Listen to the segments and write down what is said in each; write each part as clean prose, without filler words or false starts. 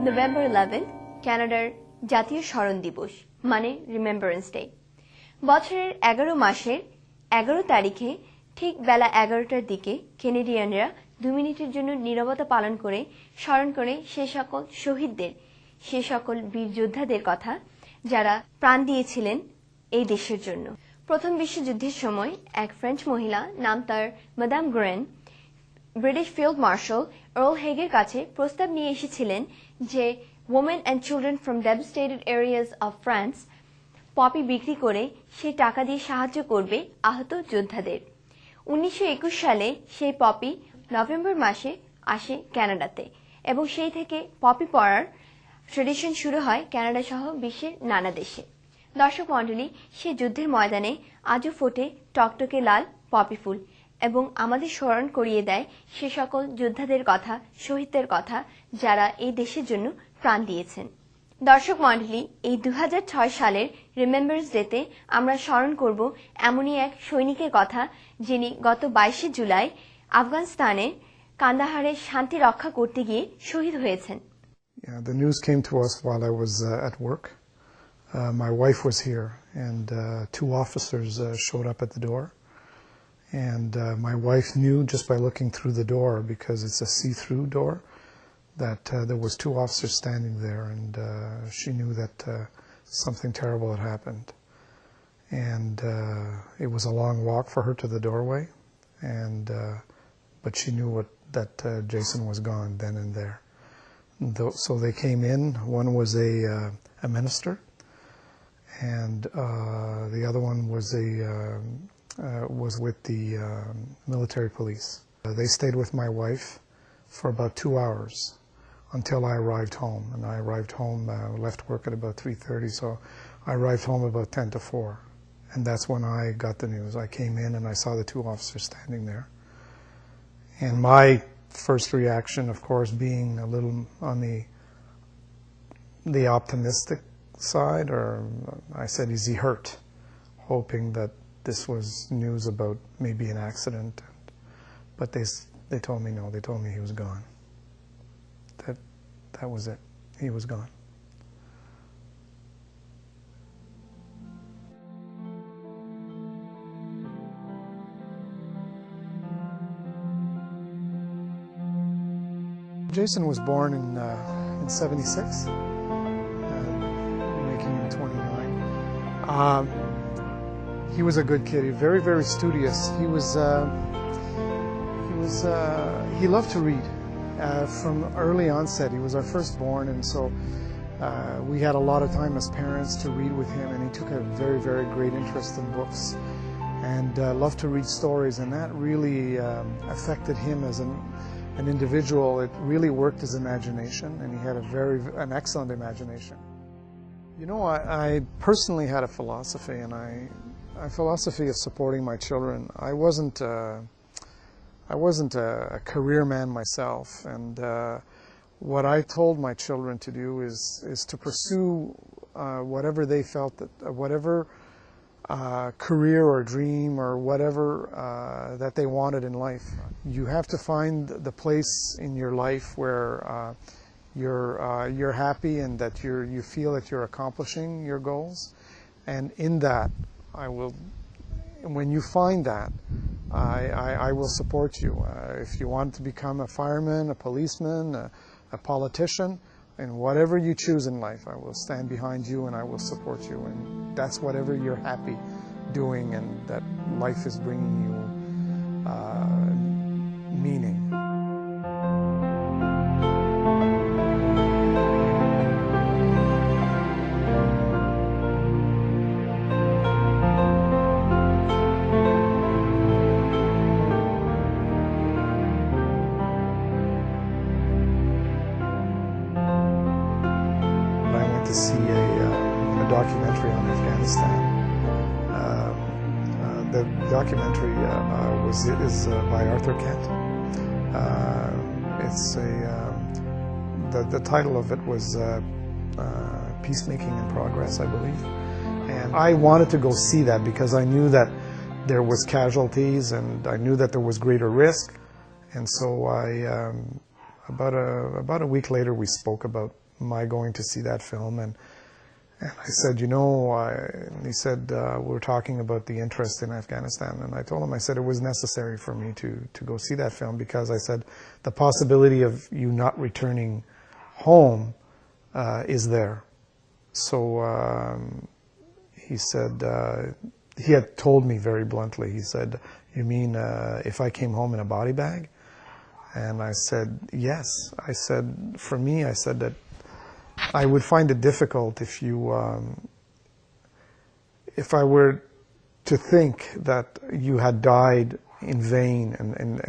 November 11, Canadaর জাতীয় স্মরণ দিবস মানে Remembrance Day। বছরের 11 মাসের 11 তারিখে ঠিক বেলা 11টার দিকে কেনেডিয়ানরা 2 মিনিটের জন্য নীরবতা পালন করে স্মরণ করে সে সকল শহীদদের, সে সকল বীর যোদ্ধাদের কথা যারা প্রাণ দিয়েছিলেন এই দেশের জন্য। প্রথম বিশ্বযুদ্ধের সময় এক ফ্রেঞ্চ মহিলা নাম তার ম্যাডাম গ্রেন ব্রিটিশ ফিল্ড মার্শাল আর্ল হেগের কাছে প্রস্তাব নিয়ে এসেছিলেন যে women and children from devastated areas of France poppy বিক্রি করে সেই টাকা দিয়ে সাহায্য করবে আহত যোদ্ধাদের। 1921 সালে সেই পপি নভেম্বর মাসে আসে কানাডাতে এবং সেই থেকে পপি পরার ট্রেডিশন শুরু হয় কানাডা সহ বিশ্বের নানা দেশে। দর্শক মণ্ডলী, সে যুদ্ধের ময়দানে আজও ফোটে টকটকে লাল পপি ফুল এবং আমাদের স্মরণ করিয়ে দেয় সে সকল যোদ্ধাদের কথা, শহীদদের কথা যারা এই দেশের জন্য প্রাণ দিয়েছেন। দর্শক মণ্ডলী, এই 2006 সালের রিমেম্বারেন্স ডেতে আমরা স্মরণ করব এমনই এক সৈনিকের কথা যিনি গত 22 জুলাই আফগানিস্তানে কান্দাহারে শান্তি রক্ষা করতে গিয়ে শহীদ হয়েছেন। Yeah, the news came to us while I was at work. My wife was here and two officers showed up at the door. And my wife knew just by looking through the door, because it's a see-through door, that there was two officers standing there, and she knew that something terrible had happened. And it was a long walk for her to the doorway, and but she knew that Jason was gone then and there. So they came in. One was a minister, and the other one was with the military police. They stayed with my wife for about 2 hours until I arrived home. And I arrived home, left work at about 3:30, so I arrived home about 10 to 4. And that's when I got the news. I came in and I saw the two officers standing there. And my first reaction, of course, being a little on the optimistic side, or I said, is he hurt? Hoping that this was news about maybe an accident, but they told me no. They told me he was gone. That was it. He was gone. Jason was born in 76, making him 29. He was a good kid. He was very, very studious. He loved to read. From early onset, he was our firstborn, and so we had a lot of time as parents to read with him, and he took a very, very great interest in books and loved to read stories, and that really affected him as an individual. It really worked his imagination, and he had an excellent imagination. You know, I personally had a philosophy, and a philosophy of supporting my children. I wasn't a career man myself, and what I told my children to do is to pursue whatever they felt that whatever career or dream or whatever that they wanted in life. You have to find the place in your life where you're happy and that you feel that you're accomplishing your goals, and in that when you find that, I will support you. If you want to become a fireman, a policeman, a politician, and whatever you choose in life, I will stand behind you and I will support you. And that's whatever you're happy doing and that life is bringing you meaning. To see a documentary on Afghanistan. The documentary is by Arthur Kent. The title of it was Peacemaking in Progress, I believe. And I wanted to go see that because I knew that there was casualties and I knew that there was greater risk. And so about a week later we spoke about my going to see that film. And I said, you know, and he said, we're talking about the interest in Afghanistan. And I told him, I said, it was necessary for me to go see that film, because I said, the possibility of you not returning home is there. So he said, he had told me very bluntly, he said, you mean if I came home in a body bag? And I said, yes. I said, for me, I said that I would find it difficult if I were to think that you had died in vain and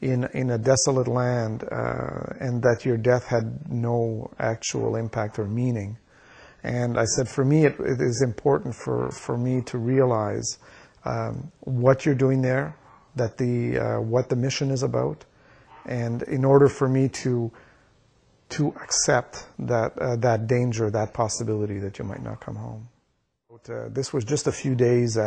in a desolate land, and that your death had no actual impact or meaning. And I said, for me, it is important for me to realize what you're doing there, that what the mission is about, and in order for me to accept that danger, that possibility that you might not come home. This was just a few days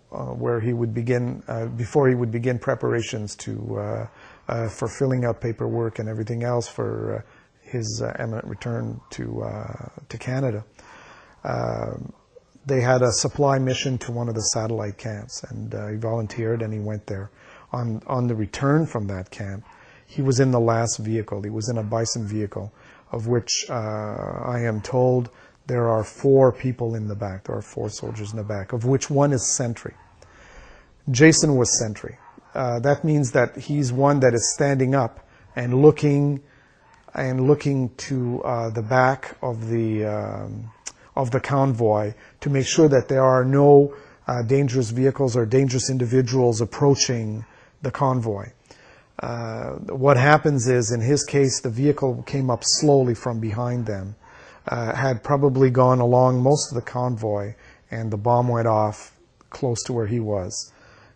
where he would begin, before he would begin preparations for filling out paperwork and everything else for his imminent return to Canada. They had a supply mission to one of the satellite camps, and he volunteered and he went there. On the return from that camp, he was in the last vehicle. He was in a bison vehicle, of which I am told there are 4 people in the back. There are 4 soldiers in the back, of which one is sentry. Jason was sentry. That means that he's one that is standing up and looking to the back of the convoy to make sure that there are no dangerous vehicles or dangerous individuals approaching the convoy. What happens is, in his case, the vehicle came up slowly from behind them, had probably gone along most of the convoy, and the bomb went off close to where he was.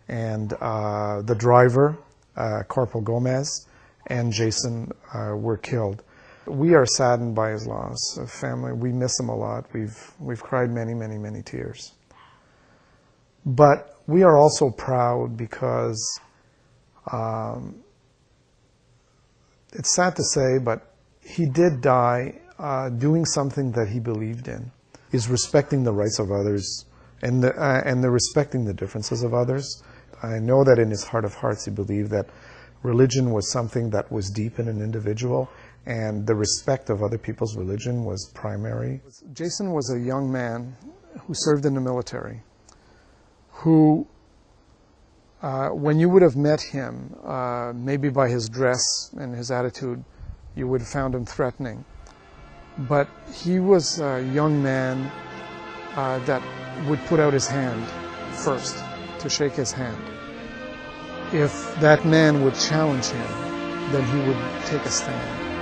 And the driver, Corporal Gomez, and Jason were killed. We are saddened by his loss. Family, we miss him a lot. We've cried many, many, many tears. But we are also proud because it's sad to say, but he did die doing something that he believed in, is respecting the rights of others and the respecting the differences of others. I know that in his heart of hearts he believed that religion was something that was deep in an individual, and the respect of other people's religion was primary. Jason was a young man who served in the military, who, when you would have met him, maybe by his dress and his attitude, you would have found him threatening. But he was a young man that would put out his hand first to shake his hand. If that man would challenge him, then he would take a stand.